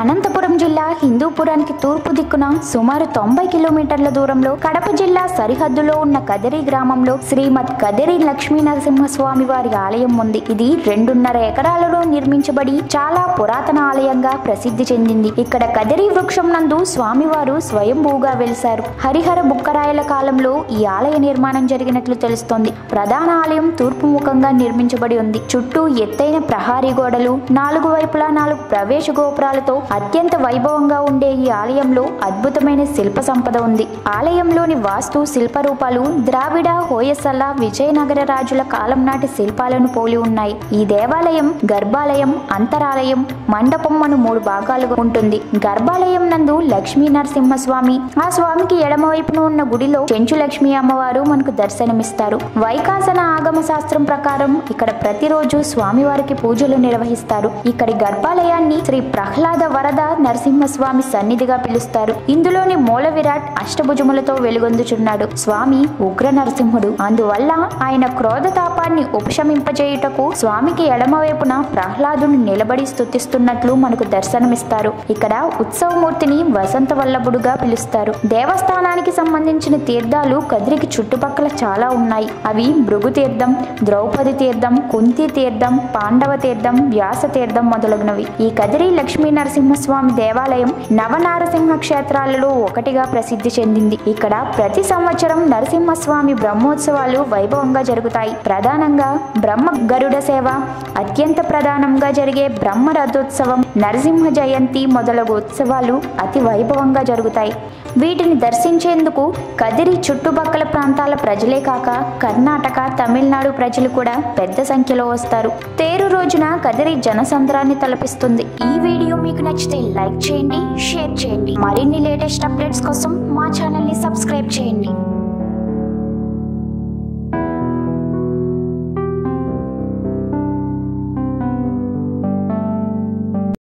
అనంతపురం జిల్లా హిందూపురానికి తూర్పు దిక్కున సుమారు 90 కిలోమీటర్ల దూరంలో కడప జిల్లా సరిహద్దులో ఉన్న కదిరి గ్రామంలో శ్రీమద్ కదిరి లక్ష్మీ నరసింహస్వామి వారి ఆలయం ఉంది. ఇది 2.5 ఎకరాలలో నిర్మించబడి చాలా పురాతన ఆలయంగా ప్రసిద్ధి చెందింది. ఇక్కడ కదిరి వృక్షం నందు స్వామివారు స్వయంభూగా వెలిశారు. హరిహర బుక్కరాయల కాలంలో ఈ ఆలయ నిర్మాణం జరిగినట్లు తెలుస్తోంది. ప్రధాన ఆలయం తూర్పు ముఖంగా నిర్మించబడి ఉంది. చుట్టూ ఎత్తైన ప్రహారీ గోడలు, 4 వైపులా 4 ప్రవేశ గోపురాలతో అత్యంత వైభవంగా ఉండే ఈ ఆలయంలో అద్భుతమైన శిల్ప సంపద ఉంది. ఆలయంలోని వాస్తు శిల్ప రూపాలు ద్రావిడ, హోయసల, విజయనగర రాజుల కాలం నాటి శిల్పాలను పోలి ఉన్నాయి. ఈ దేవాలయం గర్భాలయం, అంతరాలయం, మండపం అను 3 భాగాలుగా ఉంటుంది. గర్భాలయం నందు లక్ష్మీ నరసింహస్వామి, ఆ స్వామికి ఎడమవైపున ఉన్న గుడిలో చెంచు లక్ష్మీ అమ్మవారు మనకు దర్శనమిస్తారు. వైకాసన ఆగమ శాస్త్రం ప్రకారం ఇక్కడ ప్రతిరోజు స్వామివారికి పూజలు నిర్వహిస్తారు. ఇక్కడి గర్భాలయాన్ని శ్రీ ప్రహ్లాద వరద నరసింహస్వామి సన్నిధిగా పిలుస్తారు. ఇందులోని మూల విరాట్ అష్టభుజములతో వెలుగొందుచున్నాడు. స్వామి ఉగ్ర నరసింహుడు. అందువల్ల ఆయన క్రోధ తాపాన్ని ఉపశమింపజేయుటకు స్వామికి ఎడమవైపున ప్రహ్లాదుని నిలబడి స్తుతిస్తున్నట్లు మనకు దర్శనమిస్తారు. ఇక్కడ ఉత్సవమూర్తిని వసంత వల్లభుడుగా పిలుస్తారు. దేవస్థానానికి సంబంధించిన తీర్థాలు కదిరికి చుట్టుపక్కల చాలా ఉన్నాయి. అవి భృగు తీర్థం, ద్రౌపది తీర్థం, కుంతి తీర్థం, పాండవ తీర్థం, వ్యాస తీర్థం మొదలగునవి. ఈ కదిరి లక్ష్మీ నరసింహస్వామి దేవాలయం నవనారసింహ క్షేత్రాలలో ఒకటిగా ప్రసిద్ధి చెందింది. ఇక్కడ ప్రతి సంవత్సరం నరసింహస్వామి బ్రహ్మోత్సవాలు వైభవంగా జరుగుతాయి. ప్రధానంగా బ్రహ్మ గరుడ సేవ, అత్యంత ప్రధానంగా జరిగే బ్రహ్మ రథోత్సవం, నరసింహ జయంతి మొదలగు ఉత్సవాలు అతి వైభవంగా జరుగుతాయి. వీటిని దర్శించేందుకు కదిరి చుట్టుపక్కల ప్రాంతాల ప్రజలే కాక కర్ణాటక, తమిళనాడు ప్రజలు కూడా పెద్ద సంఖ్యలో వస్తారు. తేరు రోజున కదిరి జనసంద్రాన్ని తలపిస్తుంది. ఈ వీడియో మీకు నచ్చితే లైక్ చేయండి, షేర్ చేయండి. మరిన్ని లేటెస్ట్ అప్డేట్స్ కోసం మా ఛానల్ ని సబ్స్క్రైబ్ చేయండి.